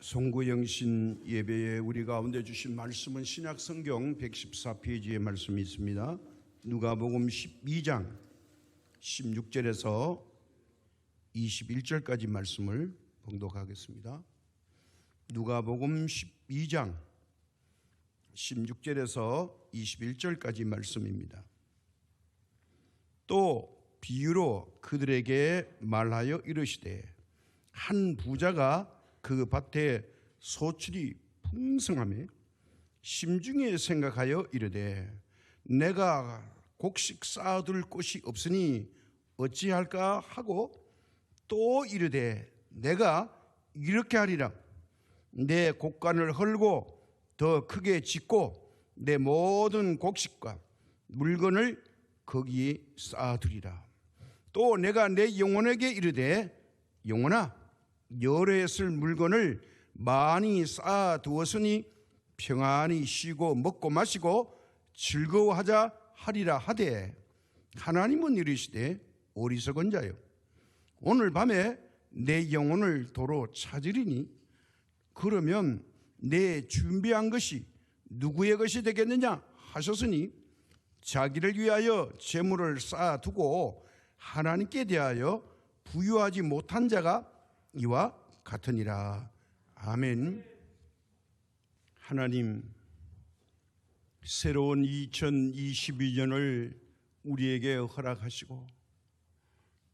송구영신 예배에 우리 가운데 주신 말씀은 신약성경 114페이지의 말씀이 있습니다. 누가복음 12장 16절에서 21절까지 말씀을 봉독하겠습니다. 누가복음 12장 16절에서 21절까지 말씀입니다. 또 비유로 그들에게 말하여 이르시되 한 부자가 그 밭에 소출이 풍성하며 심중에 생각하여 이르되 내가 곡식 쌓아둘 곳이 없으니 어찌할까 하고 또 이르되 내가 이렇게 하리라. 내 곡간을 헐고 더 크게 짓고 내 모든 곡식과 물건을 거기에 쌓아두리라. 또 내가 내 영혼에게 이르되 영혼아 여러 해 쓸 물건을 많이 쌓아두었으니 평안히 쉬고 먹고 마시고 즐거워하자 하리라 하되 하나님은 이르시되 어리석은 자여 오늘 밤에 내 영혼을 도로 찾으리니 그러면 내 준비한 것이 누구의 것이 되겠느냐 하셨으니 자기를 위하여 재물을 쌓아두고 하나님께 대하여 부유하지 못한 자가 이와 같으니라. 아멘. 하나님, 새로운 2022년을 우리에게 허락하시고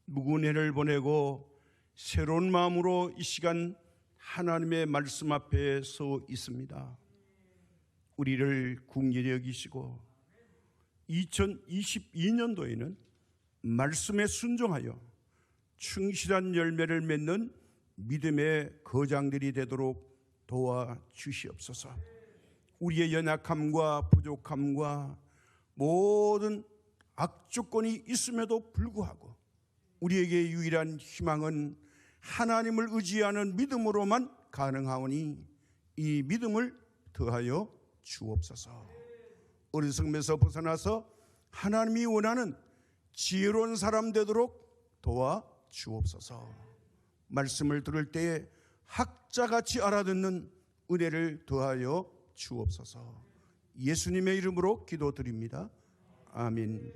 묵은 해를 보내고 새로운 마음으로 이 시간 하나님의 말씀 앞에 서 있습니다. 우리를 긍휼히 여기시고 2022년도에는 말씀에 순종하여 충실한 열매를 맺는 믿음의 거장들이 되도록 도와주시옵소서. 우리의 연약함과 부족함과 모든 악조건이 있음에도 불구하고 우리에게 유일한 희망은 하나님을 의지하는 믿음으로만 가능하오니 이 믿음을 더하여 주옵소서. 어리석음에서 벗어나서 하나님이 원하는 지혜로운 사람 되도록 도와주옵소서. 말씀을 들을 때에 학자같이 알아듣는 은혜를 더하여 주옵소서. 예수님의 이름으로 기도드립니다. 아멘.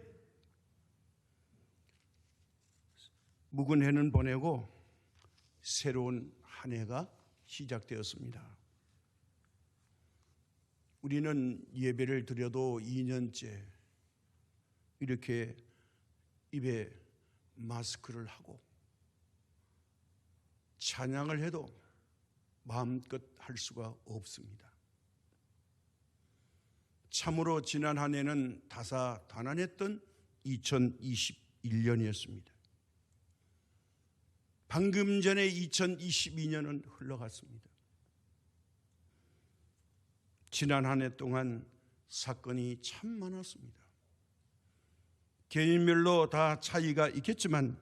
묵은 해는 보내고 새로운 한 해가 시작되었습니다. 우리는 예배를 드려도 2년째 이렇게 입에 마스크를 하고 찬양을 해도 마음껏 할 수가 없습니다. 참으로 지난 한 해는 다사다난했던 2021년이었습니다. 방금 전에 2022년은 흘러갔습니다. 지난 한 해 동안 사건이 참 많았습니다. 개인별로 다 차이가 있겠지만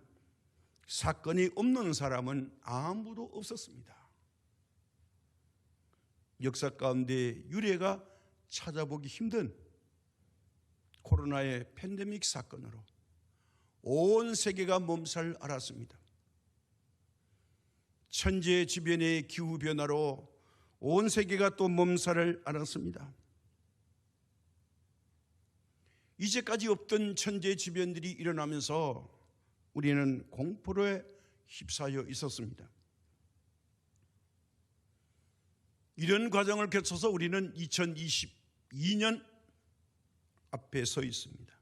사건이 없는 사람은 아무도 없었습니다. 역사 가운데 유례가 찾아보기 힘든 코로나의 팬데믹 사건으로 온 세계가 몸살 앓았습니다. 천재지변의 기후변화로 온 세계가 또 몸살을 앓았습니다. 이제까지 없던 천재지변들이 일어나면서 우리는 공포에 휩싸여 있었습니다. 이런 과정을 거쳐서 우리는 2022년 앞에 서 있습니다.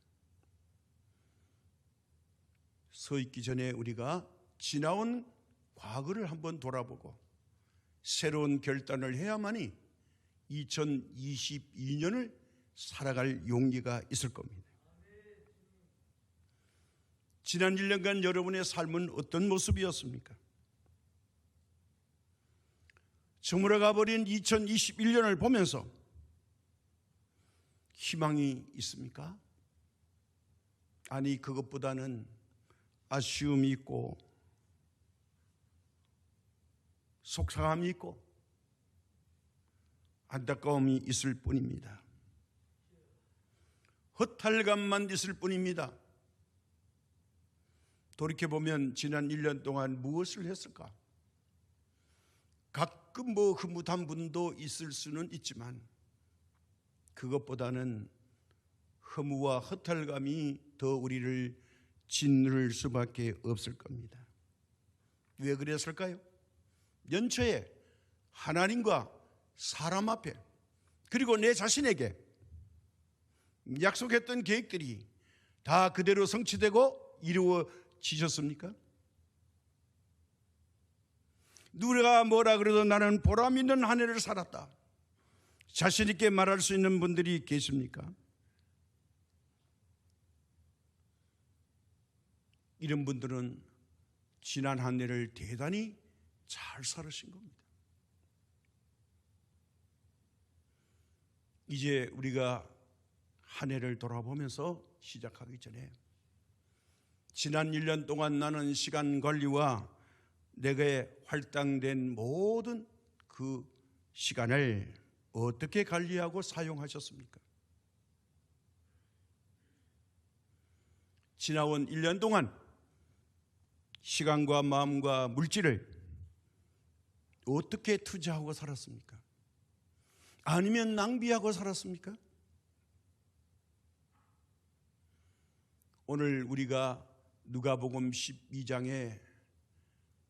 서 있기 전에 우리가 지나온 과거를 한번 돌아보고 새로운 결단을 해야만이 2022년을 살아갈 용기가 있을 겁니다. 지난 1년간 여러분의 삶은 어떤 모습이었습니까? 저물어가 버린 2021년을 보면서 희망이 있습니까? 아니, 그것보다는 아쉬움이 있고 속상함이 있고 안타까움이 있을 뿐입니다. 허탈감만 있을 뿐입니다. 돌이켜보면 지난 1년 동안 무엇을 했을까? 가끔 뭐 흐뭇한 분도 있을 수는 있지만 그것보다는 허무와 허탈감이 더 우리를 짓누를 수밖에 없을 겁니다. 왜 그랬을까요? 연초에 하나님과 사람 앞에 그리고 내 자신에게 약속했던 계획들이 다 그대로 성취되고 이루어지셨습니까? 누가 뭐라 그래도 나는 보람 있는 한 해를 살았다, 자신 있게 말할 수 있는 분들이 계십니까? 이런 분들은 지난 한 해를 대단히 잘 살으신 겁니다. 이제 우리가 한 해를 돌아보면서 시작하기 전에 지난 1년 동안 나는 시간 관리와 내게 할당된 모든 그 시간을 어떻게 관리하고 사용하셨습니까? 지나온 1년 동안 시간과 마음과 물질을 어떻게 투자하고 살았습니까? 아니면 낭비하고 살았습니까? 오늘 우리가 누가복음 12장에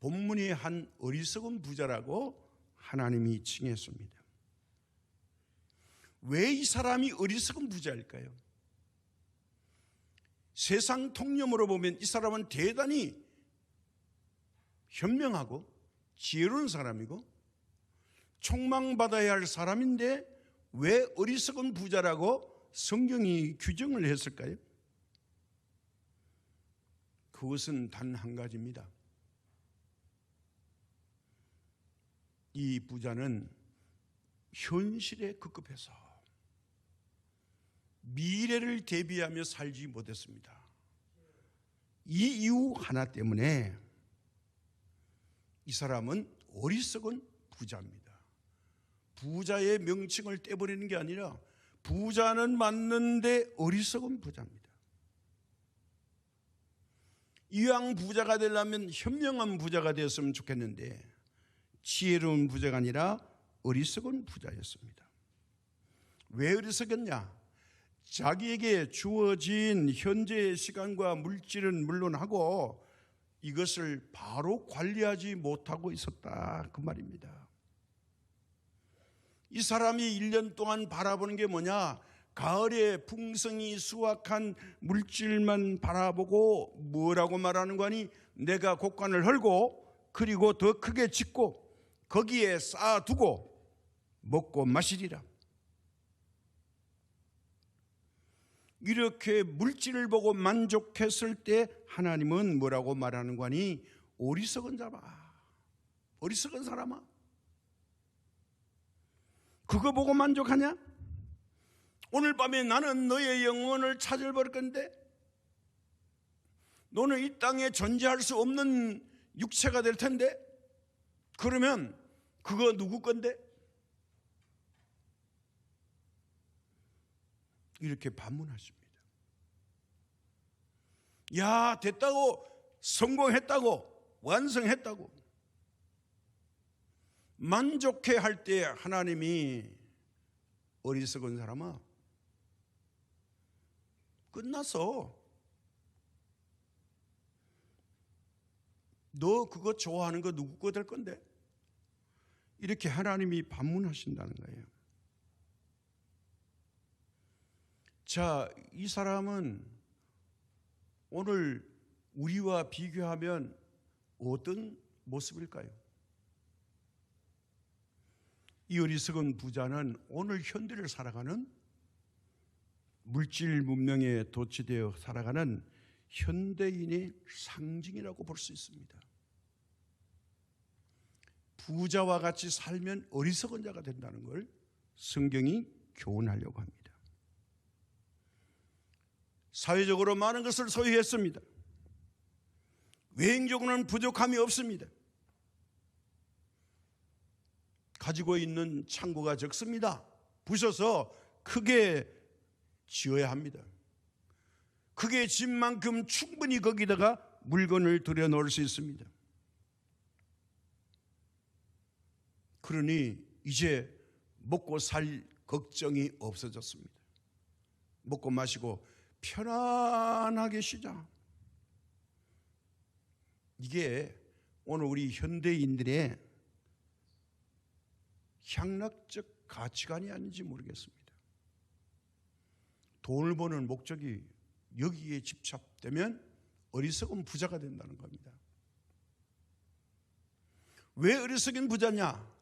본문이 한 어리석은 부자라고 하나님이 칭했습니다. 왜 이 사람이 어리석은 부자일까요? 세상 통념으로 보면 이 사람은 대단히 현명하고 지혜로운 사람이고 총망받아야 할 사람인데 왜 어리석은 부자라고 성경이 규정을 했을까요? 그것은 단 한 가지입니다. 이 부자는 현실에 급급해서 미래를 대비하며 살지 못했습니다. 이 이유 하나 때문에 이 사람은 어리석은 부자입니다. 부자의 명칭을 떼버리는 게 아니라 부자는 맞는데 어리석은 부자입니다. 이왕 부자가 되려면 현명한 부자가 되었으면 좋겠는데 지혜로운 부자가 아니라 어리석은 부자였습니다. 왜 어리석었냐? 자기에게 주어진 현재의 시간과 물질은 물론하고 이것을 바로 관리하지 못하고 있었다, 그 말입니다. 이 사람이 1년 동안 바라보는 게 뭐냐? 가을에 풍성이 수확한 물질만 바라보고 뭐라고 말하는 거니? 내가 곡간을 헐고 그리고 더 크게 짓고 거기에 쌓아두고 먹고 마시리라. 이렇게 물질을 보고 만족했을 때 하나님은 뭐라고 말하는 거니? 어리석은 자마, 어리석은 사람아, 그거 보고 만족하냐? 오늘 밤에 나는 너의 영혼을 찾아볼 건데 너는 이 땅에 존재할 수 없는 육체가 될 텐데 그러면 그거 누구 건데? 이렇게 반문하십니다. 야, 됐다고, 성공했다고, 완성했다고 만족해 할 때 하나님이 어리석은 사람아, 끝났어. 너 그거 좋아하는 거 누구 거 될 건데? 이렇게 하나님이 반문하신다는 거예요. 자, 이 사람은 오늘 우리와 비교하면 어떤 모습일까요? 이 어리석은 부자는 오늘 현대를 살아가는 물질 문명에 도취되어 살아가는 현대인의 상징이라고 볼 수 있습니다. 부자와 같이 살면 어리석은 자가 된다는 걸 성경이 교훈하려고 합니다. 사회적으로 많은 것을 소유했습니다. 외형적으로는 부족함이 없습니다. 가지고 있는 창고가 적습니다. 부셔서 크게 지어야 합니다. 크게 진 만큼 충분히 거기다가 물건을 들여놓을 수 있습니다. 그러니 이제 먹고 살 걱정이 없어졌습니다. 먹고 마시고 편안하게 쉬자. 이게 오늘 우리 현대인들의 향락적 가치관이 아닌지 모르겠습니다. 돈을 버는 목적이 여기에 집착되면 어리석은 부자가 된다는 겁니다. 왜 어리석은 부자냐?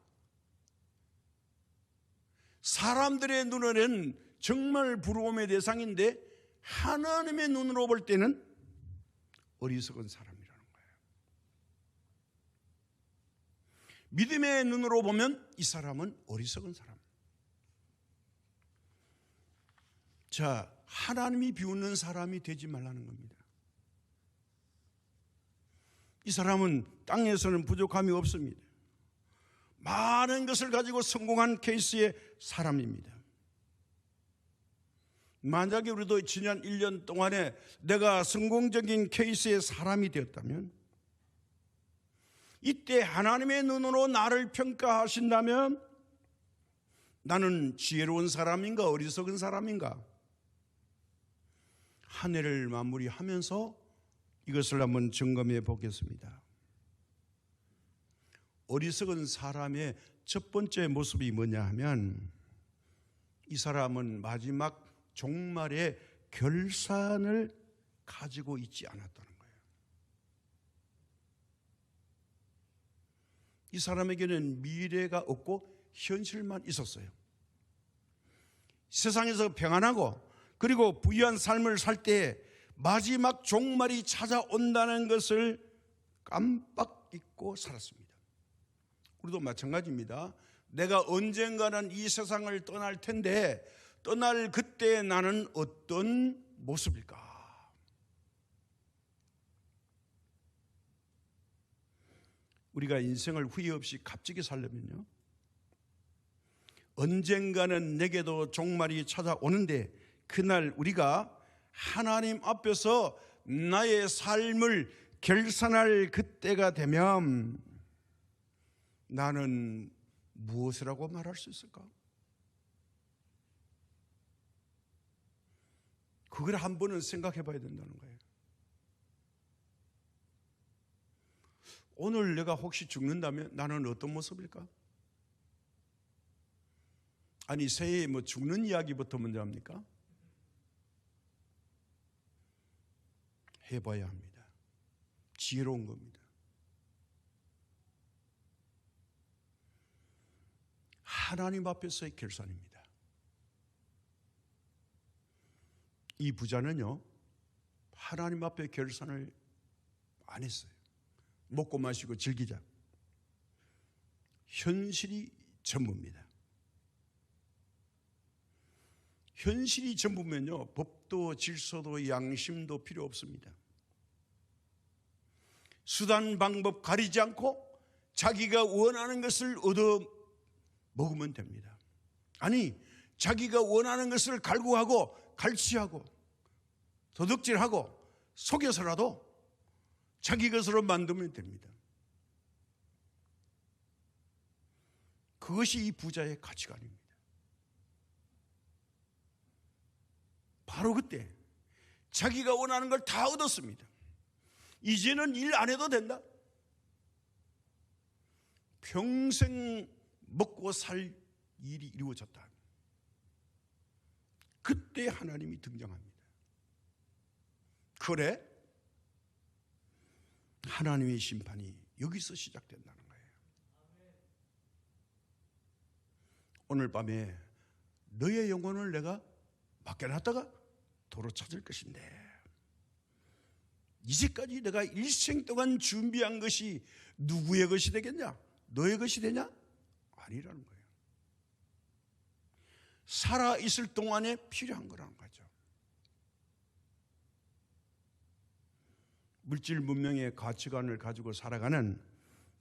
사람들의 눈에는 정말 부러움의 대상인데 하나님의 눈으로 볼 때는 어리석은 사람이라는 거예요. 믿음의 눈으로 보면 이 사람은 어리석은 사람. 자, 하나님이 비웃는 사람이 되지 말라는 겁니다. 이 사람은 땅에서는 부족함이 없습니다. 많은 것을 가지고 성공한 케이스의 사람입니다. 만약에 우리도 지난 1년 동안에 내가 성공적인 케이스의 사람이 되었다면, 이때 하나님의 눈으로 나를 평가하신다면 나는 지혜로운 사람인가 어리석은 사람인가? 한 해를 마무리하면서 이것을 한번 점검해 보겠습니다. 어리석은 사람의 첫 번째 모습이 뭐냐 하면, 이 사람은 마지막 종말의 결산을 가지고 있지 않았다는 거예요. 이 사람에게는 미래가 없고 현실만 있었어요. 세상에서 평안하고 그리고 부유한 삶을 살 때 마지막 종말이 찾아온다는 것을 깜빡 잊고 살았습니다. 우리도 마찬가지입니다. 내가 언젠가는 이 세상을 떠날 텐데 떠날 그때 나는 어떤 모습일까? 우리가 인생을 후회 없이 값지게 살려면요, 언젠가는 내게도 종말이 찾아오는데 그날 우리가 하나님 앞에서 나의 삶을 결산할 그때가 되면 나는 무엇이라고 말할 수 있을까? 그걸 한 번은 생각해 봐야 된다는 거예요. 오늘 내가 혹시 죽는다면 나는 어떤 모습일까? 아니, 새해에 뭐 죽는 이야기부터 먼저 합니까? 해봐야 합니다. 지혜로운 겁니다. 하나님 앞에서의 결산입니다. 이 부자는요, 하나님 앞에 결산을 안 했어요. 먹고 마시고 즐기자. 현실이 전부입니다. 현실이 전부면요, 법도 질서도 양심도 필요 없습니다. 수단 방법 가리지 않고 자기가 원하는 것을 얻어 먹으면 됩니다. 아니, 자기가 원하는 것을 갈구하고 갈취하고 도둑질하고 속여서라도 자기 것으로 만들면 됩니다. 그것이 이 부자의 가치관입니다. 바로 그때 자기가 원하는 걸 다 얻었습니다. 이제는 일 안 해도 된다. 평생 먹고 살 일이 이루어졌다. 그때 하나님이 등장합니다. 그래? 하나님의 심판이 여기서 시작된다는 거예요. 오늘 밤에 너의 영혼을 내가 맡겨놨다가 도로 찾을 것인데, 이제까지 내가 일생 동안 준비한 것이 누구의 것이 되겠냐? 너의 것이 되냐? 아니라는 거예요. 살아있을 동안에 필요한 거라는 거죠. 물질 문명의 가치관을 가지고 살아가는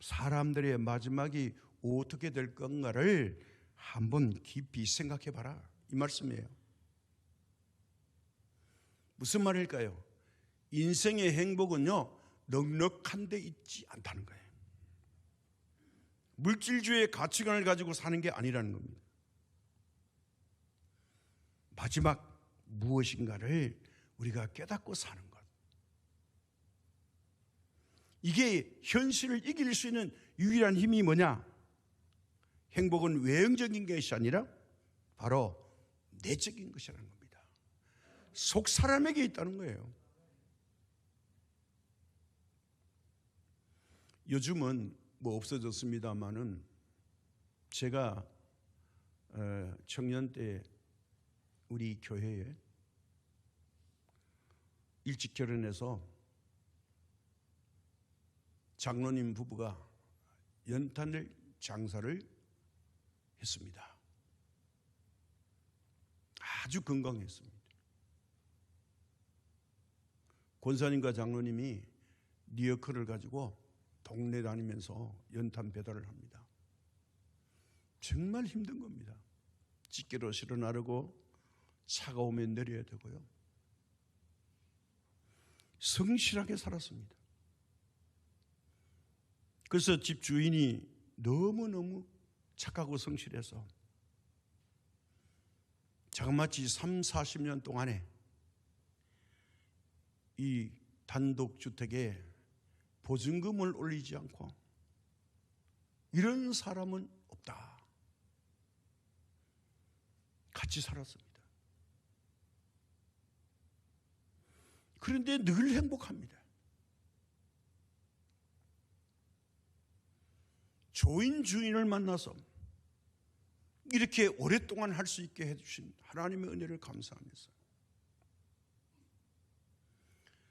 사람들의 마지막이 어떻게 될 건가를 한번 깊이 생각해 봐라, 이 말씀이에요. 무슨 말일까요? 인생의 행복은요, 넉넉한 데 있지 않다는 거예요. 물질주의 가치관을 가지고 사는 게 아니라는 겁니다. 마지막 무엇인가를 우리가 깨닫고 사는 것. 이게 현실을 이길 수 있는 유일한 힘이 뭐냐? 행복은 외형적인 것이 아니라 바로 내적인 것이라는 겁니다. 속 사람에게 있다는 거예요. 요즘은 뭐 없어졌습니다만은 제가 청년 때 우리 교회에 일찍 결혼해서 장로님 부부가 연탄을 장사를 했습니다. 아주 건강했습니다. 권사님과 장로님이 리어커를 가지고 동네 다니면서 연탄 배달을 합니다. 정말 힘든 겁니다. 집게로 실어 나르고 차가 오면 내려야 되고요. 성실하게 살았습니다. 그래서 집 주인이 너무너무 착하고 성실해서 자그마치 30-40년 동안에 이 단독주택에 보증금을 올리지 않고 이런 사람은 없다. 같이 살았습니다. 그런데 늘 행복합니다. 좋은 주인을 만나서 이렇게 오랫동안 할 수 있게 해주신 하나님의 은혜를 감사하면서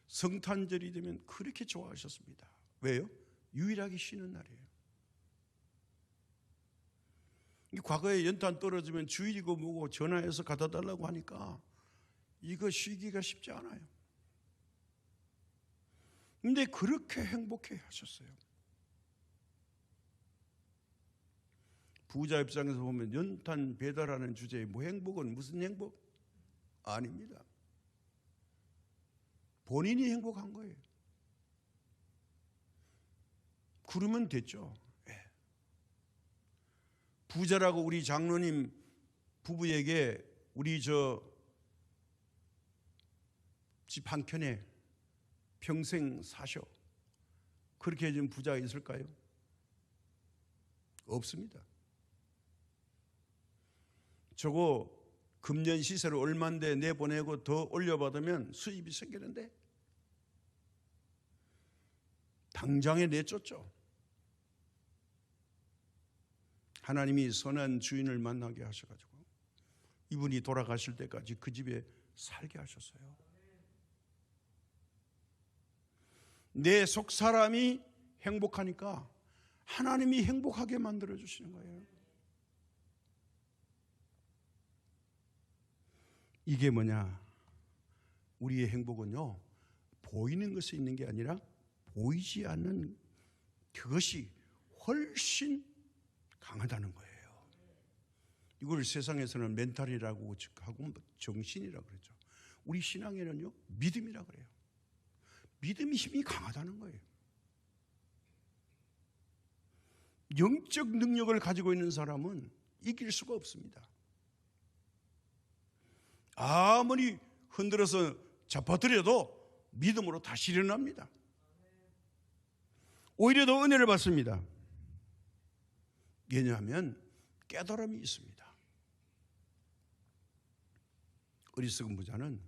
성탄절이 되면 그렇게 좋아하셨습니다. 왜요? 유일하게 쉬는 날이에요. 과거에 연탄 떨어지면 주일이고 뭐고 전화해서 갖다 달라고 하니까 이거 쉬기가 쉽지 않아요. 근데 그렇게 행복해 하셨어요. 부자 입장에서 보면 연탄 배달하는 주제에 뭐 행복은 무슨 행복? 아닙니다. 본인이 행복한 거예요. 그러면 됐죠. 네. 부자라고 우리 장로님 부부에게 우리 집 한켠에 평생 사셔. 그렇게 해준 부자가 있을까요? 없습니다. 저거 금년 시세로 얼마인데 내보내고 더 올려받으면 수입이 생기는데 당장에 내쫓죠. 하나님이 선한 주인을 만나게 하셔가지고 이분이 돌아가실 때까지 그 집에 살게 하셨어요. 내 속 사람이 행복하니까 하나님이 행복하게 만들어 주시는 거예요. 이게 뭐냐? 우리의 행복은요, 보이는 것에 있는 게 아니라 보이지 않는 그것이 훨씬 강하다는 거예요. 이걸 세상에서는 멘탈이라고 하고 정신이라고 그러죠. 우리 신앙에는요, 믿음이라고 그래요. 믿음이 힘이 강하다는 거예요. 영적 능력을 가지고 있는 사람은 이길 수가 없습니다. 아무리 흔들어서 잡아들여도 믿음으로 다시 일어납니다. 오히려 더 은혜를 받습니다. 왜냐하면 깨달음이 있습니다. 어리석은 부자는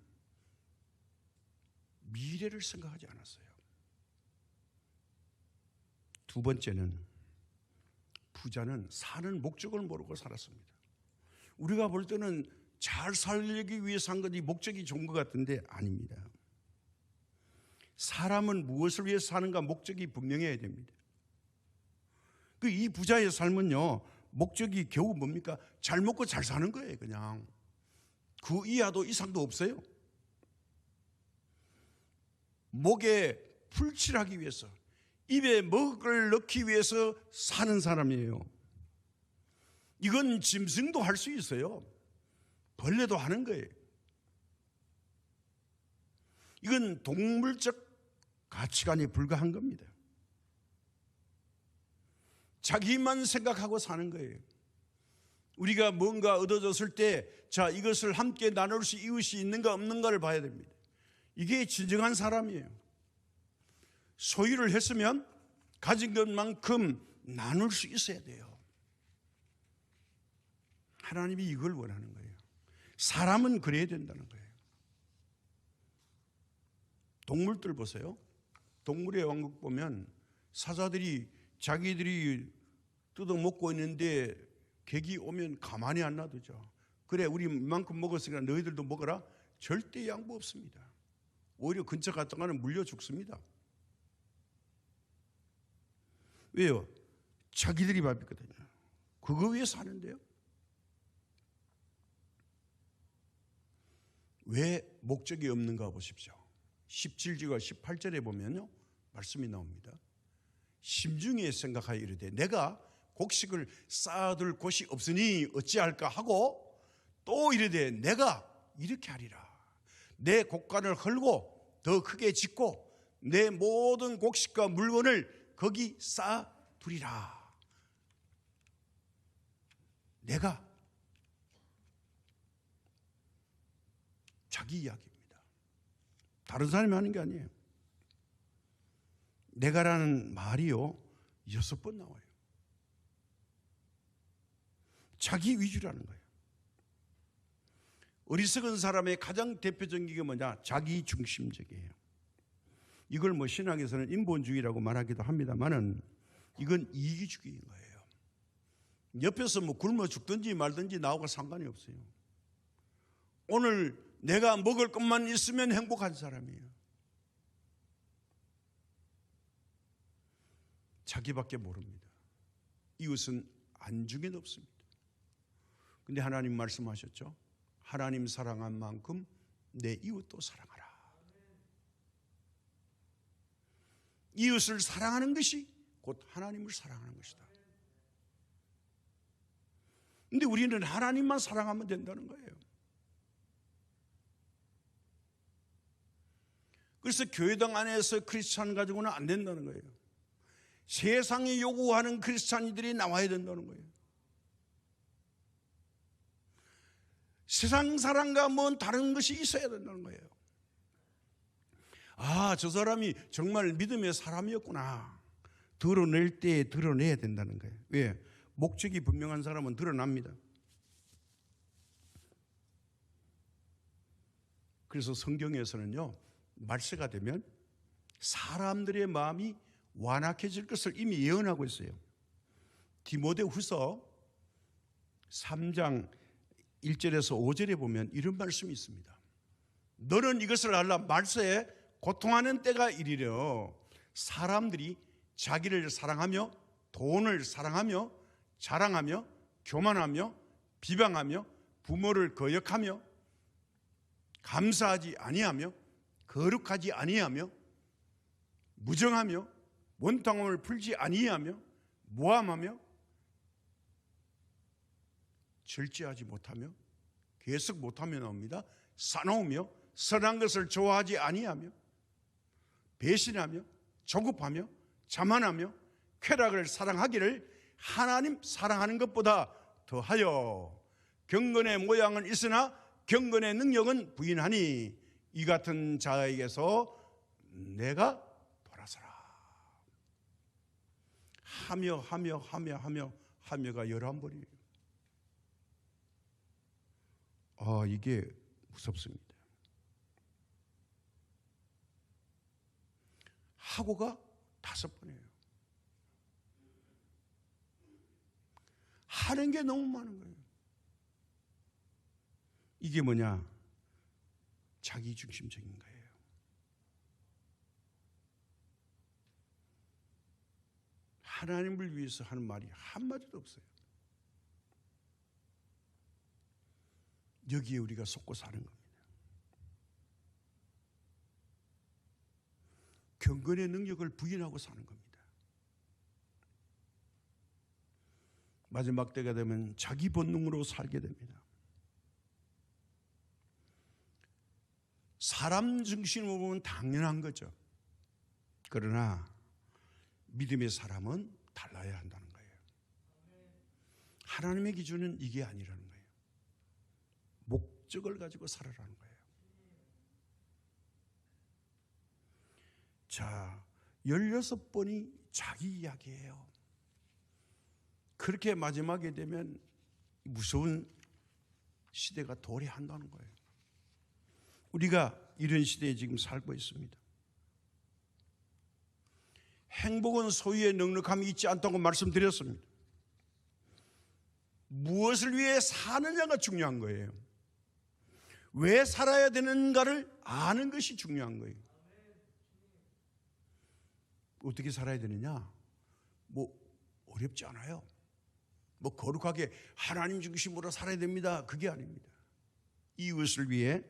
미래를 생각하지 않았어요. 두 번째는 부자는 사는 목적을 모르고 살았습니다. 우리가 볼 때는 잘 살기 위해 산 것이 목적이 좋은 것 같은데 아닙니다. 사람은 무엇을 위해 사는가 목적이 분명해야 됩니다. 이 부자의 삶은요, 목적이 겨우 뭡니까? 잘 먹고 잘 사는 거예요. 그냥 그 이하도 이상도 없어요. 목에 풀칠하기 위해서, 입에 먹을 넣기 위해서 사는 사람이에요. 이건 짐승도 할 수 있어요. 벌레도 하는 거예요. 이건 동물적 가치관에 불과한 겁니다. 자기만 생각하고 사는 거예요. 우리가 뭔가 얻어졌을 때 자, 이것을 함께 나눌 수 이웃이 있는가 없는가를 봐야 됩니다. 이게 진정한 사람이에요. 소유를 했으면 가진 것만큼 나눌 수 있어야 돼요. 하나님이 이걸 원하는 거예요. 사람은 그래야 된다는 거예요. 동물들 보세요. 동물의 왕국 보면 사자들이 자기들이 뜯어먹고 있는데 객이 오면 가만히 안 놔두죠. 그래, 우리 이만큼 먹었으니까 너희들도 먹어라. 절대 양보 없습니다. 오히려 근처 갔다가는 물려 죽습니다. 왜요? 자기들이 밥이거든요. 그거 위해 사는데요. 왜 목적이 없는가 보십시오. 17절과 18절에 보면요, 말씀이 나옵니다. 심중에 생각하여 이르되 내가 곡식을 쌓아둘 곳이 없으니 어찌할까 하고 또 이르되 내가 이렇게 하리라. 내 곡간을 헐고 더 크게 짓고 내 모든 곡식과 물건을 거기 쌓아두리라. 내가 자기 이야기입니다. 다른 사람이 하는 게 아니에요. 내가라는 말이요 6번 나와요. 자기 위주라는 거예요. 어리석은 사람의 가장 대표적인 게 뭐냐? 자기 중심적이에요. 이걸 뭐 신학에서는 인본주의라고 말하기도 합니다만은 이건 이기주의인 거예요. 옆에서 뭐 굶어 죽든지 말든지 나하고 상관이 없어요. 오늘 내가 먹을 것만 있으면 행복한 사람이에요. 자기밖에 모릅니다. 이웃은 안중에도 없습니다. 근데 하나님 말씀하셨죠? 하나님 사랑한 만큼 내 이웃도 사랑하라. 이웃을 사랑하는 것이 곧 하나님을 사랑하는 것이다. 근데 우리는 하나님만 사랑하면 된다는 거예요. 그래서 교회당 안에서 크리스찬 가지고는 안 된다는 거예요. 세상이 요구하는 크리스찬이들이 나와야 된다는 거예요. 세상 사람과 뭔 다른 것이 있어야 된다는 거예요. 아, 저 사람이 정말 믿음의 사람이었구나. 드러낼 때 드러내야 된다는 거예요. 왜? 목적이 분명한 사람은 드러납니다. 그래서 성경에서는요, 말세가 되면 사람들의 마음이 완악해질 것을 이미 예언하고 있어요. 디모데후서 3장 1절에서 5절에 보면 이런 말씀이 있습니다. 너는 이것을 알라. 말세에 고통하는 때가 이르려 사람들이 자기를 사랑하며 돈을 사랑하며 자랑하며 교만하며 비방하며 부모를 거역하며 감사하지 아니하며 거룩하지 아니하며 무정하며 원통함을 풀지 아니하며 모함하며 절제하지 못하며 계속 못하며 나옵니다. 싸놓으며 선한 것을 좋아하지 아니하며 배신하며 조급하며 자만하며 쾌락을 사랑하기를 하나님 사랑하는 것보다 더하여 경건의 모양은 있으나 경건의 능력은 부인하니 이 같은 자에게서 내가 돌아서라. 하며가 11번이에요. 이게 무섭습니다. 하고가 5번이에요. 하는 게 너무 많은 거예요. 이게 뭐냐? 자기 중심적인 거예요. 하나님을 위해서 하는 말이 한마디도 없어요. 여기에 우리가 속고 사는 겁니다. 경건의 능력을 부인하고 사는 겁니다. 마지막 때가 되면 자기 본능으로 살게 됩니다. 사람 중심으로 보면 당연한 거죠. 그러나 믿음의 사람은 달라야 한다는 거예요. 하나님의 기준은 이게 아니라는 거예요. 목적을 가지고 살아라는 거예요. 자, 16번이 자기 이야기예요. 그렇게 마지막에 되면 무서운 시대가 도래한다는 거예요. 우리가 이런 시대에 지금 살고 있습니다. 행복은 소유의 넉넉함이 있지 않다고 말씀드렸습니다. 무엇을 위해 사느냐가 중요한 거예요. 왜 살아야 되는가를 아는 것이 중요한 거예요. 어떻게 살아야 되느냐? 뭐 어렵지 않아요. 뭐 거룩하게 하나님 중심으로 살아야 됩니다. 그게 아닙니다. 이웃을 위해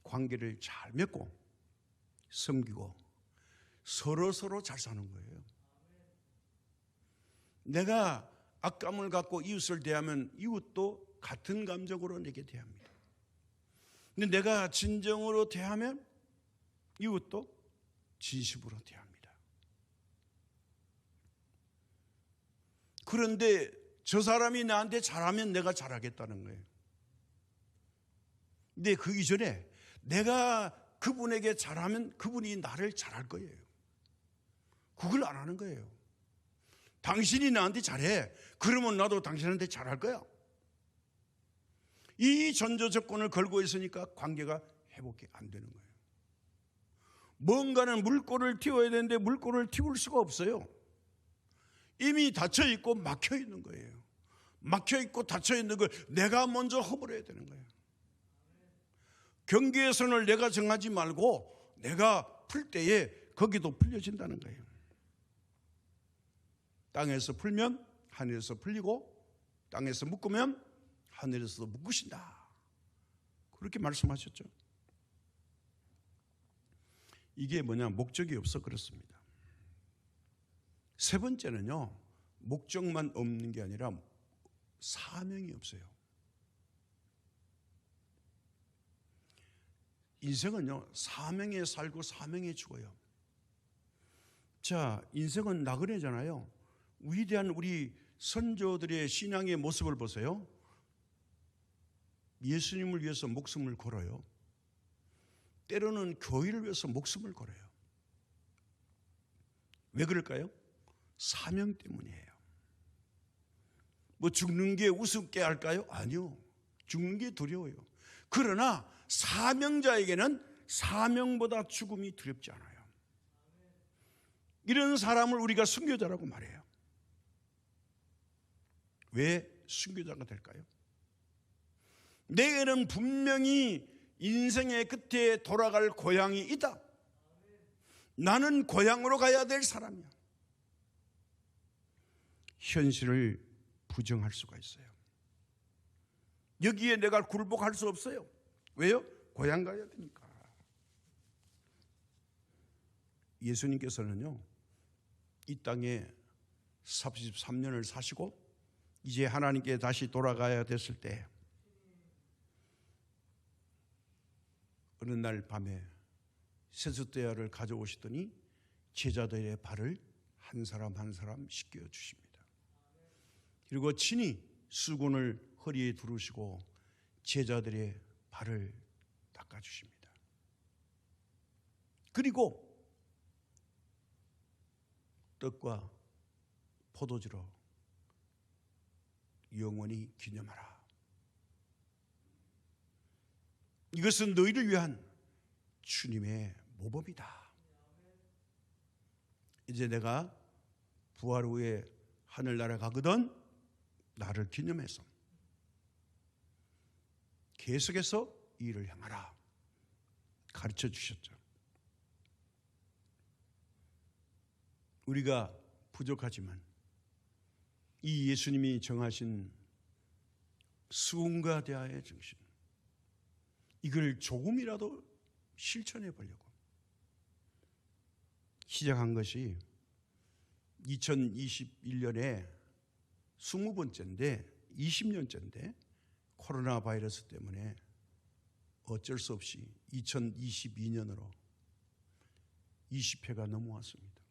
관계를 잘 맺고 섬기고 서로 잘 사는 거예요. 내가 악감을 갖고 이웃을 대하면 이웃도 같은 감정으로 내게 대합니다. 근데 내가 진정으로 대하면 이웃도 진심으로 대합니다. 그런데 저 사람이 나한테 잘하면 내가 잘하겠다는 거예요. 근데 그 이전에 내가 그분에게 잘하면 그분이 나를 잘할 거예요. 그걸 안 하는 거예요. 당신이 나한테 잘해. 그러면 나도 당신한테 잘할 거야. 이 전조 조건을 걸고 있으니까 관계가 회복이 안 되는 거예요. 뭔가는 물꼬를 틔워야 되는데 물꼬를 틔울 수가 없어요. 이미 닫혀 있고 막혀 있는 거예요. 막혀 있고 닫혀 있는 걸 내가 먼저 허물어야 되는 거예요. 경계의 선을 내가 정하지 말고 내가 풀 때에 거기도 풀려진다는 거예요. 땅에서 풀면 하늘에서 풀리고 땅에서 묶으면 하늘에서도 묶으신다. 그렇게 말씀하셨죠. 이게 뭐냐? 목적이 없어 그렇습니다. 세 번째는요, 목적만 없는 게 아니라 사명이 없어요. 인생은요, 사명에 살고 사명에 죽어요. 자, 인생은 나그네잖아요. 위대한 우리 선조들의 신앙의 모습을 보세요. 예수님을 위해서 목숨을 걸어요. 때로는 교회를 위해서 목숨을 걸어요. 왜 그럴까요? 사명 때문이에요. 뭐 죽는 게 우습게 할까요? 아니요. 죽는 게 두려워요. 그러나 사명자에게는 사명보다 죽음이 두렵지 않아요. 이런 사람을 우리가 순교자라고 말해요. 왜 순교자가 될까요? 내게는 분명히 인생의 끝에 돌아갈 고향이 있다. 나는 고향으로 가야 될 사람이야. 현실을 부정할 수가 있어요. 여기에 내가 굴복할 수 없어요. 왜요? 고향 가야 되니까. 예수님께서는요, 이 땅에 33년을 사시고 이제 하나님께 다시 돌아가야 됐을 때 어느 날 밤에 세숫대야를 가져오시더니 제자들의 발을 한 사람 한 사람 씻겨 주십니다. 그리고 친히 수건을 허리에 두르시고 제자들의 발을 닦아 주십니다. 그리고 떡과 포도주로 영원히 기념하라. 이것은 너희를 위한 주님의 모범이다. 이제 내가 부활 후에 하늘나라 가거든 나를 기념해서 계속해서 이 일을 행하라 가르쳐 주셨죠. 우리가 부족하지만 이 예수님이 정하신 수군과 대화의 정신, 이걸 조금이라도 실천해 보려고 시작한 것이 2021년에 20번째인데 20년째인데 코로나 바이러스 때문에 어쩔 수 없이 2022년으로 20회가 넘어왔습니다.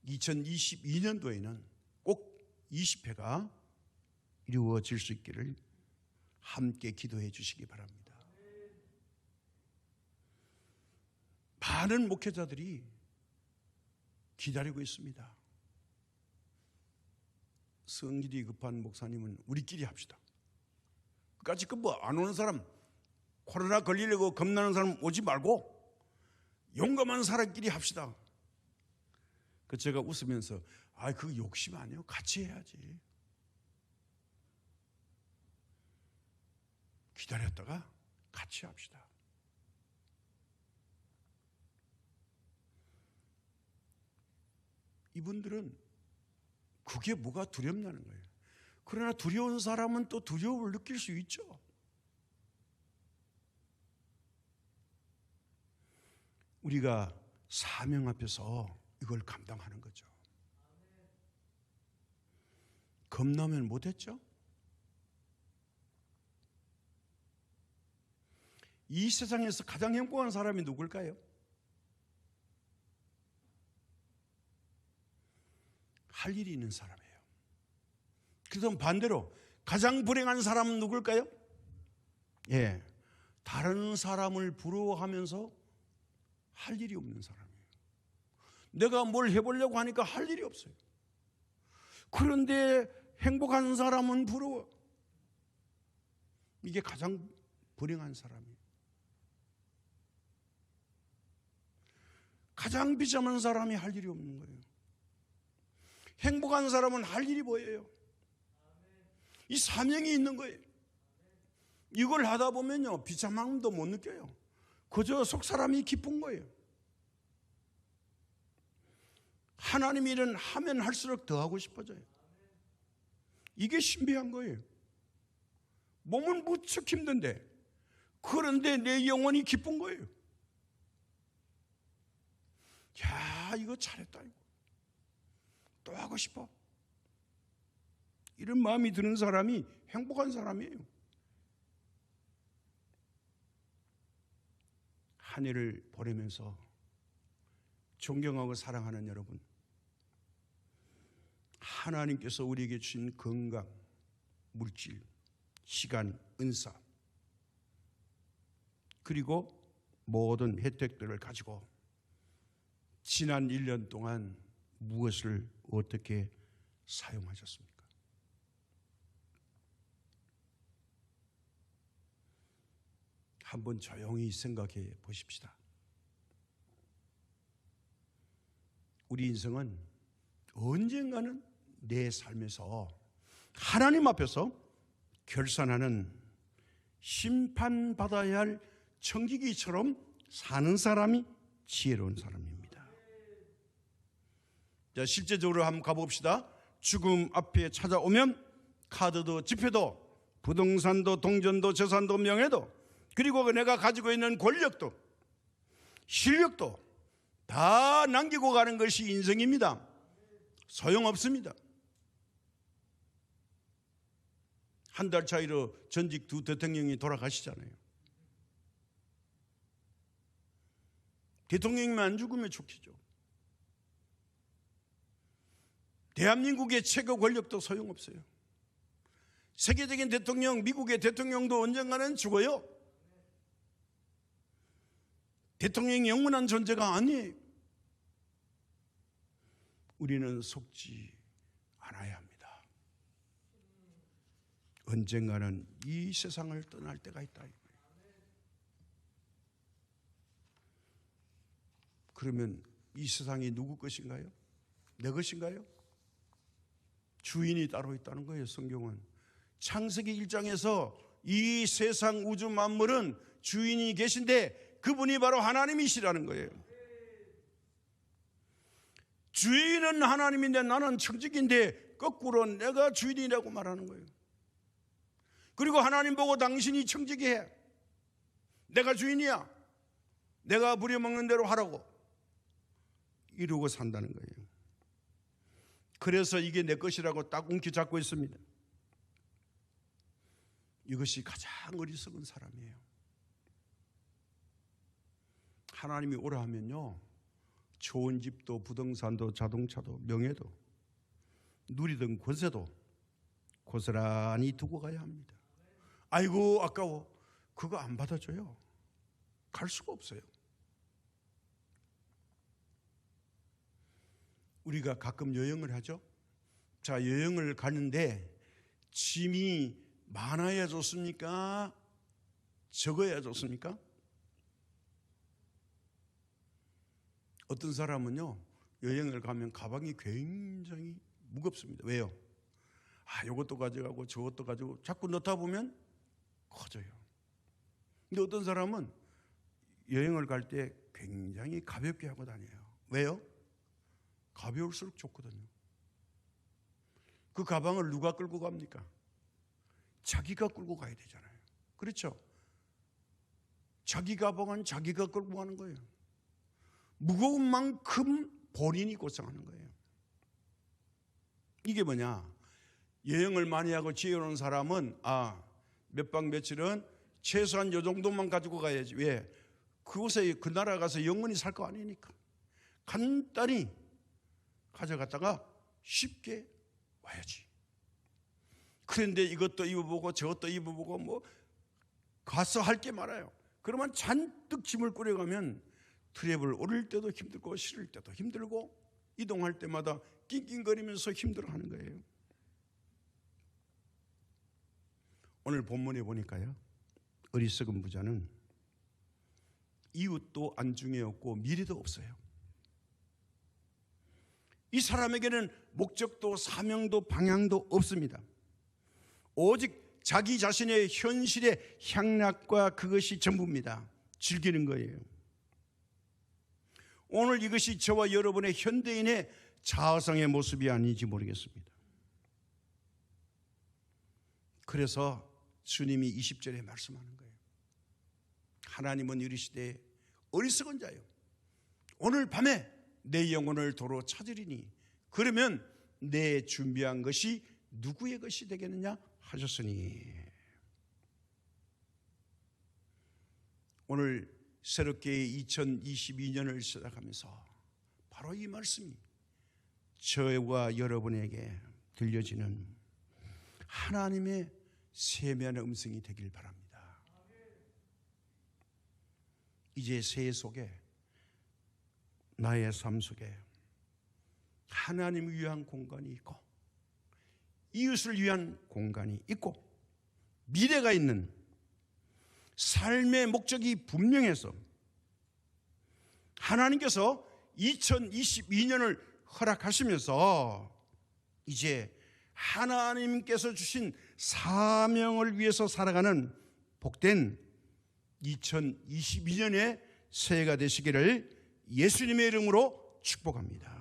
2022년도에는 꼭 20회가 이루어질 수 있기를 함께 기도해 주시기 바랍니다. 많은 목회자들이 기다리고 있습니다. 성질이 급한 목사님은 우리끼리 합시다. 끝까지 안 오는 사람, 코로나 걸리려고 겁나는 사람 오지 말고 용감한 사람끼리 합시다. 그 제가 웃으면서 그거 욕심 아니에요. 같이 해야지. 기다렸다가 같이 합시다. 이분들은 그게 뭐가 두렵냐는 거예요. 그러나 두려운 사람은 또 두려움을 느낄 수 있죠. 우리가 사명 앞에서 이걸 감당하는 거죠. 겁나면 못했죠? 이 세상에서 가장 행복한 사람이 누굴까요? 할 일이 있는 사람이에요. 그래서 반대로 가장 불행한 사람은 누굴까요? 다른 사람을 부러워하면서 할 일이 없는 사람이에요. 내가 뭘 해보려고 하니까 할 일이 없어요. 그런데 행복한 사람은 부러워. 이게 가장 불행한 사람이에요. 가장 비참한 사람이 할 일이 없는 거예요. 행복한 사람은 할 일이 보여요. 이 사명이 있는 거예요. 이걸 하다 보면요, 비참함도 못 느껴요. 그저 속 사람이 기쁜 거예요. 하나님 일은 하면 할수록 더 하고 싶어져요. 이게 신비한 거예요. 몸은 무척 힘든데, 그런데 내 영혼이 기쁜 거예요. 야, 이거 잘했다. 이거. 또 하고 싶어. 이런 마음이 드는 사람이 행복한 사람이에요. 한 해를 보내면서 존경하고 사랑하는 여러분, 하나님께서 우리에게 주신 건강, 물질, 시간, 은사, 그리고 모든 혜택들을 가지고 지난 1년 동안 무엇을 어떻게 사용하셨습니까? 한번 조용히 생각해 보십시다. 우리 인생은 언젠가는 내 삶에서 하나님 앞에서 결산하는 심판받아야 할 청지기처럼 사는 사람이 지혜로운 사람입니다. 자, 실제적으로 한번 가봅시다. 죽음 앞에 찾아오면 카드도 지폐도 부동산도 동전도 재산도 명예도 그리고 내가 가지고 있는 권력도 실력도 다 남기고 가는 것이 인생입니다. 소용없습니다. 한 달 차이로 전직 두 대통령이 돌아가시잖아요. 대통령이면 안 죽으면 좋겠죠. 대한민국의 최고 권력도 소용없어요. 세계적인 대통령, 미국의 대통령도 언젠가는 죽어요. 대통령이 영원한 존재가 아니에요. 우리는 속지 않아야 합니다. 언젠가는 이 세상을 떠날 때가 있다. 그러면 이 세상이 누구 것인가요? 내 것인가요? 주인이 따로 있다는 거예요. 성경은 창세기 1장에서 이 세상 우주 만물은 주인이 계신데 그분이 바로 하나님이시라는 거예요. 주인은 하나님인데 나는 청직인데 거꾸로 내가 주인이라고 말하는 거예요. 그리고 하나님 보고 당신이 청직해. 내가 주인이야. 내가 부려먹는 대로 하라고. 이러고 산다는 거예요. 그래서 이게 내 것이라고 딱 움켜잡고 있습니다. 이것이 가장 어리석은 사람이에요. 하나님이 오라 하면요, 좋은 집도 부동산도 자동차도 명예도 누리던 권세도 고스란히 두고 가야 합니다. 아이고 아까워. 그거 안 받아줘요. 갈 수가 없어요. 우리가 가끔 여행을 하죠. 자, 여행을 가는데 짐이 많아야 좋습니까? 적어야 좋습니까? 어떤 사람은요, 여행을 가면 가방이 굉장히 무겁습니다. 왜요? 이것도 가져가고 저것도 가지고 자꾸 넣다 보면 커져요. 근데 어떤 사람은 여행을 갈 때 굉장히 가볍게 하고 다녀요. 왜요? 가벼울수록 좋거든요. 그 가방을 누가 끌고 갑니까? 자기가 끌고 가야 되잖아요. 그렇죠? 자기 가방은 자기가 끌고 가는 거예요. 무거운 만큼 본인이 고생하는 거예요. 이게 뭐냐? 여행을 많이 하고 지혜로운 사람은 몇 박 며칠은 최소한 요 정도만 가지고 가야지. 왜? 그곳에 그 나라 가서 영원히 살 거 아니니까. 간단히 가져갔다가 쉽게 와야지. 그런데 이것도 입어보고 저것도 입어보고 뭐 가서 할 게 많아요. 그러면 잔뜩 짐을 꾸려가면 트랩을 오를 때도 힘들고 실을 때도 힘들고 이동할 때마다 낑낑거리면서 힘들어하는 거예요. 오늘 본문에 보니까요, 어리석은 부자는 이웃도 안중에 없고 미래도 없어요. 이 사람에게는 목적도 사명도 방향도 없습니다. 오직 자기 자신의 현실의 향락과 그것이 전부입니다. 즐기는 거예요. 오늘 이것이 저와 여러분의 현대인의 자아성의 모습이 아닌지 모르겠습니다. 그래서 주님이 20절에 말씀하는 거예요. 하나님은 이르시되 어리석은 자요, 오늘 밤에 내 영혼을 도로 찾으리니 그러면 내 준비한 것이 누구의 것이 되겠느냐 하셨으니. 오늘 새롭게 2022년을 시작하면서 바로 이 말씀이 저와 여러분에게 들려지는 하나님의 세미한 음성이 되길 바랍니다. 이제 새해 속에 나의 삶 속에 하나님을 위한 공간이 있고 이웃을 위한 공간이 있고 미래가 있는 삶의 목적이 분명해서 하나님께서 2022년을 허락하시면서 이제 하나님께서 주신 사명을 위해서 살아가는 복된 2022년의 새해가 되시기를 예수님의 이름으로 축복합니다.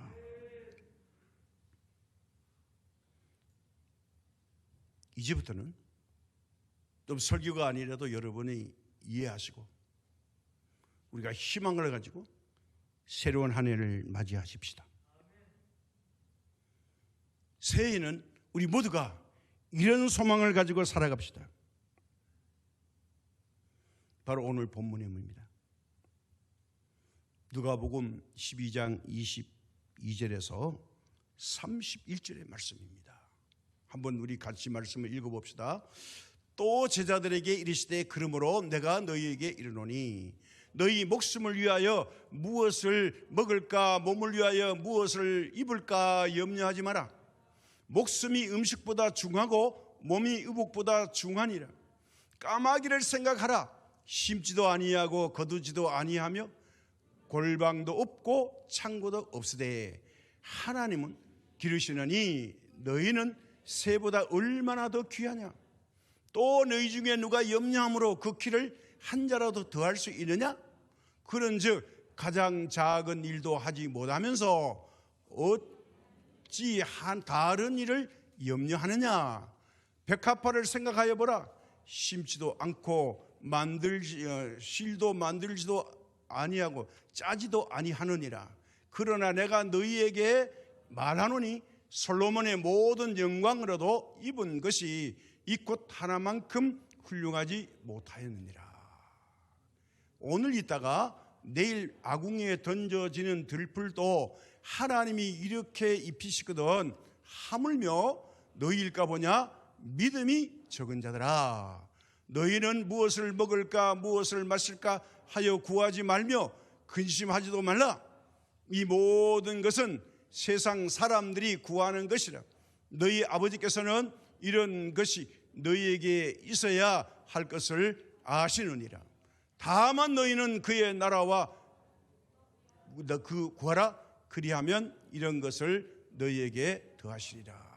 이제부터는 좀 설교가 아니라도 여러분이 이해하시고 우리가 희망을 가지고 새로운 한 해를 맞이하십시다. 새해에는 우리 모두가 이런 소망을 가지고 살아갑시다. 바로 오늘 본문의 의미입니다. 누가복음 12장 22절에서 31절의 말씀입니다. 한번 우리 같이 말씀을 읽어봅시다. 또 제자들에게 이르시되 그러므로 내가 너희에게 이르노니 너희 목숨을 위하여 무엇을 먹을까 몸을 위하여 무엇을 입을까 염려하지 마라. 목숨이 음식보다 중하고 몸이 의복보다 중하니라. 까마귀를 생각하라. 심지도 아니하고 거두지도 아니하며 골방도 없고 창고도 없으되 하나님은 기르시느니 너희는 새보다 얼마나 더 귀하냐. 또 너희 중에 누가 염려함으로 그 키를 한 자라도 더할 수 있느냐. 그런즉 가장 작은 일도 하지 못하면서 어찌 한 다른 일을 염려하느냐. 백합화를 생각하여 보라. 심지도 않고 실도 만들지도 아니하고 짜지도 아니하느니라. 그러나 내가 너희에게 말하노니 솔로몬의 모든 영광으로도 입은 것이 이 꽃 하나만큼 훌륭하지 못하였느니라. 오늘 있다가 내일 아궁이에 던져지는 들풀도 하나님이 이렇게 입히시거든 하물며 너희일까 보냐 믿음이 적은 자들아 너희는 무엇을 먹을까 무엇을 마실까 하여 구하지 말며 근심하지도 말라. 이 모든 것은 세상 사람들이 구하는 것이라. 너희 아버지께서는 이런 것이 너희에게 있어야 할 것을 아시느니라. 다만 너희는 그의 나라와 그 구하라. 그리하면 이런 것을 너희에게 더하시리라.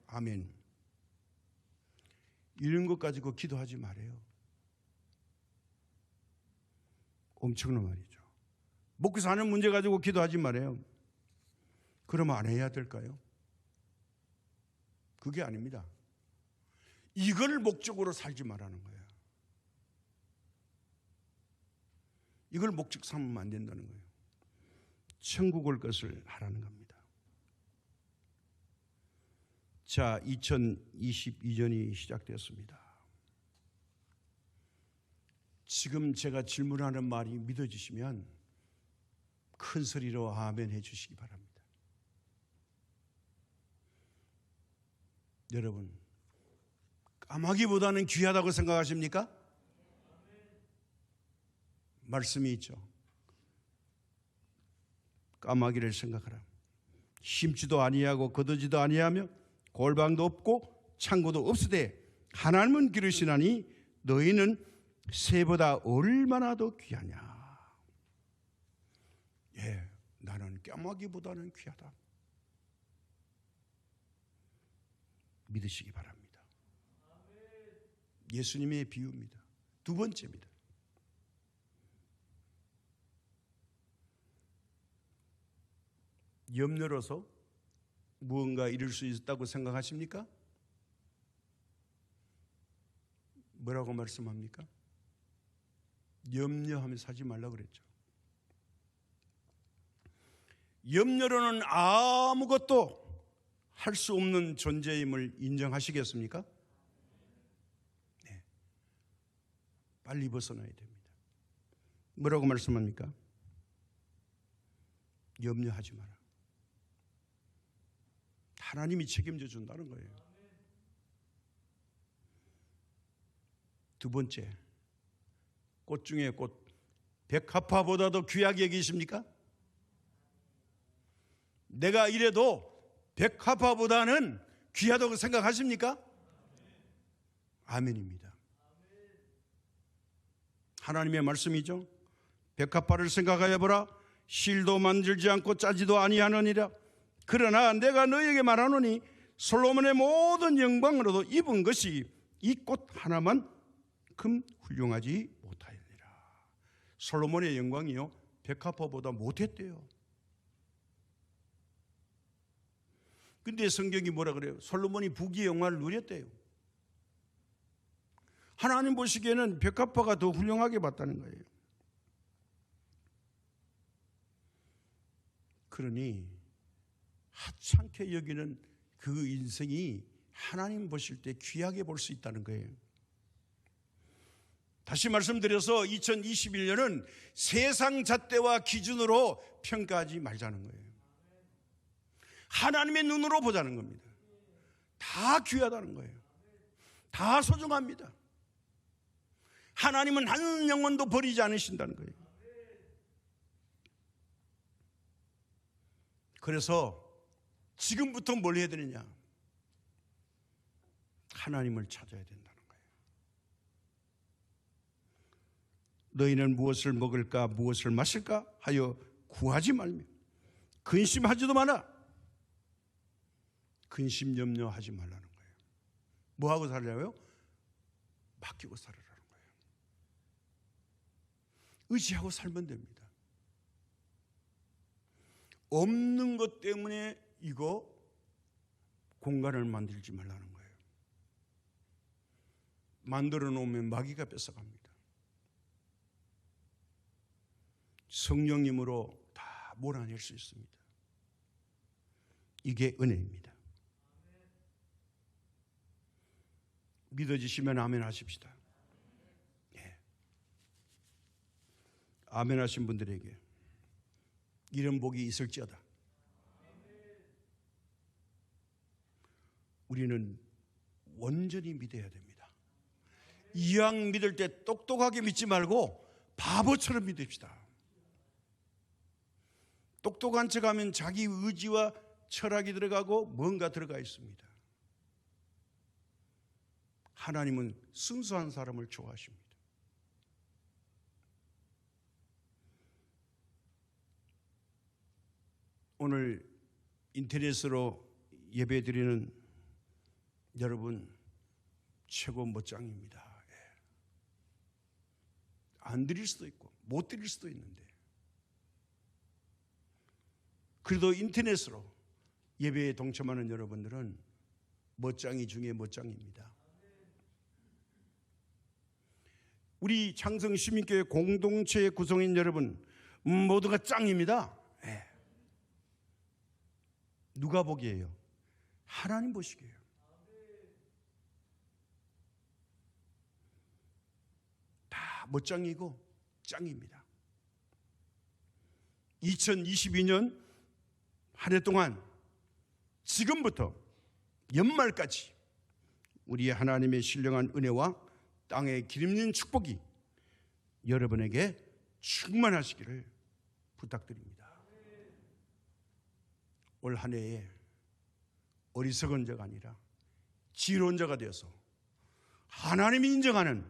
아멘. 이런 것 가지고 기도하지 말아요. 엄청난 말이죠. 먹고 사는 문제 가지고 기도하지 말아요. 그러면 안 해야 될까요? 그게 아닙니다. 이걸 목적으로 살지 말라는 거예요. 이걸 목적 삼으면 안 된다는 거예요. 천국 올 것을 하라는 겁니다. 자, 2022년이 시작되었습니다. 지금 제가 질문하는 말이 믿어지시면 큰 소리로 아멘 해주시기 바랍니다. 여러분, 까마귀보다는 귀하다고 생각하십니까? 말씀이 있죠. 까마귀를 생각하라. 심지도 아니하고 거두지도 아니하며 골방도 없고 창고도 없으되 하나님은 기르시나니 너희는 새보다 얼마나 더 귀하냐. 예, 나는 까마귀보다는 귀하다. 믿으시기 바랍니다. 예수님의 비유입니다. 두 번째입니다. 염려로서 무언가 이룰 수 있다고 생각하십니까? 뭐라고 말씀합니까? 염려하면서 하지 말라고 그랬죠. 염려로는 아무것도 할 수 없는 존재임을 인정하시겠습니까? 네. 빨리 벗어나야 됩니다. 뭐라고 말씀합니까? 염려하지 마라. 하나님이 책임져 준다는 거예요. 두 번째, 꽃 중에 꽃, 백합화보다도 귀하게 여기십니까? 내가 이래도 백합화보다는 귀하다고 생각하십니까? 아멘입니다. 하나님의 말씀이죠. 백합화를 생각하여 보라. 실도 만들지 않고 짜지도 아니하느니라. 그러나 내가 너희에게 말하노니 솔로몬의 모든 영광으로도 입은 것이 이 꽃 하나만큼 훌륭하지 못하였느니라. 솔로몬의 영광이요 백합화보다 못했대요. 근데 성경이 뭐라 그래요? 솔로몬이 부귀의 영화를 누렸대요. 하나님 보시기에는 백합화가 더 훌륭하게 봤다는 거예요. 그러니 하찮게 여기는 그 인생이 하나님 보실 때 귀하게 볼 수 있다는 거예요. 다시 말씀드려서 2021년은 세상 잣대와 기준으로 평가하지 말자는 거예요. 하나님의 눈으로 보자는 겁니다. 다 귀하다는 거예요. 다 소중합니다. 하나님은 한 영혼도 버리지 않으신다는 거예요. 그래서 지금부터 뭘 해야 되느냐? 하나님을 찾아야 된다는 거예요. 너희는 무엇을 먹을까 무엇을 마실까 하여 구하지 말며 근심하지도 마라. 근심 염려하지 말라는 거예요. 뭐하고 살려요? 맡기고 살아라는 거예요. 의지하고 살면 됩니다. 없는 것 때문에 이거 공간을 만들지 말라는 거예요. 만들어 놓으면 마귀가 뺏어갑니다. 성령님으로 다 몰아낼 수 있습니다. 이게 은혜입니다. 믿어지시면 아멘 하십시다. 예. 아멘 하신 분들에게 이런 복이 있을지어다. 우리는 온전히 믿어야 됩니다. 이왕 믿을 때 똑똑하게 믿지 말고 바보처럼 믿읍시다. 똑똑한 척하면 자기 의지와 철학이 들어가고 뭔가 들어가 있습니다. 하나님은 순수한 사람을 좋아하십니다. 오늘 인터넷으로 예배드리는 여러분 최고 멋쟁입니다. 안 드릴 수도 있고 못 드릴 수도 있는데, 그래도 인터넷으로 예배에 동참하는 여러분들은 멋쟁이 중에 멋쟁입니다. 우리 창성시민교회 공동체의 구성인 여러분 모두가 짱입니다. 누가 보기에요? 하나님 보시기에요. 다 멋쟁이고 짱입니다. 2022년 한 해 동안 지금부터 연말까지 우리 하나님의 신령한 은혜와 땅에 기름진 축복이 여러분에게 충만하시기를 부탁드립니다. 올 한 해에 어리석은 자가 아니라 지혜로운 자가 되어서 하나님이 인정하는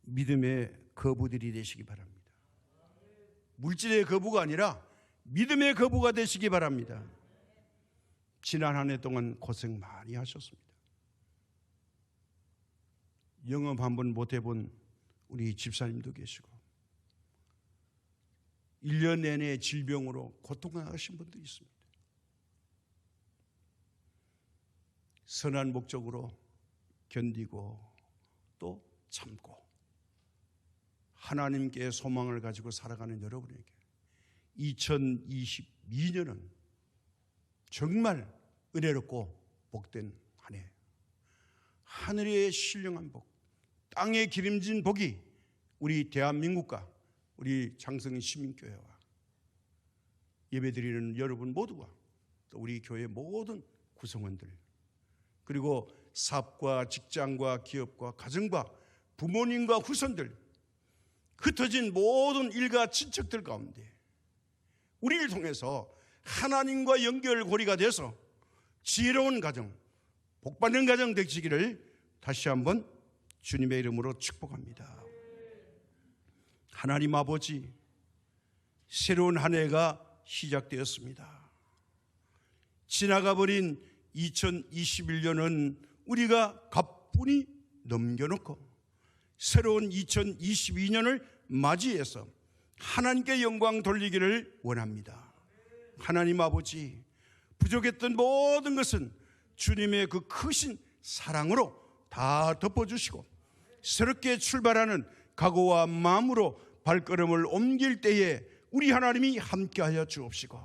믿음의 거부들이 되시기 바랍니다. 물질의 거부가 아니라 믿음의 거부가 되시기 바랍니다. 지난 한 해 동안 고생 많이 하셨습니다. 영업 한번 못 해본 우리 집사님도 계시고 1년 내내 질병으로 고통하신 분도 있습니다. 선한 목적으로 견디고 또 참고 하나님께 소망을 가지고 살아가는 여러분에게 2022년은 정말 은혜롭고 복된 한 해, 하늘의 신령한 복, 땅에 기름진 복이 우리 대한민국과 우리 창성 시민교회와 예배드리는 여러분 모두와 또 우리 교회 모든 구성원들, 그리고 사업과 직장과 기업과 가정과 부모님과 후손들, 흩어진 모든 일가 친척들 가운데 우리를 통해서 하나님과 연결고리가 돼서 지혜로운 가정, 복받는 가정 되시기를 다시 한번 주님의 이름으로 축복합니다. 하나님 아버지, 새로운 한 해가 시작되었습니다. 지나가버린 2021년은 우리가 가뿐히 넘겨놓고 새로운 2022년을 맞이해서 하나님께 영광 돌리기를 원합니다. 하나님 아버지, 부족했던 모든 것은 주님의 그 크신 사랑으로 다 덮어주시고 새롭게 출발하는 각오와 마음으로 발걸음을 옮길 때에 우리 하나님이 함께하여 주옵시고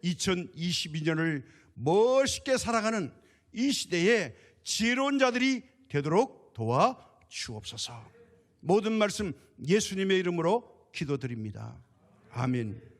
2022년을 멋있게 살아가는 이 시대에 지혜로운 자들이 되도록 도와 주옵소서. 모든 말씀 예수님의 이름으로 기도드립니다. 아멘.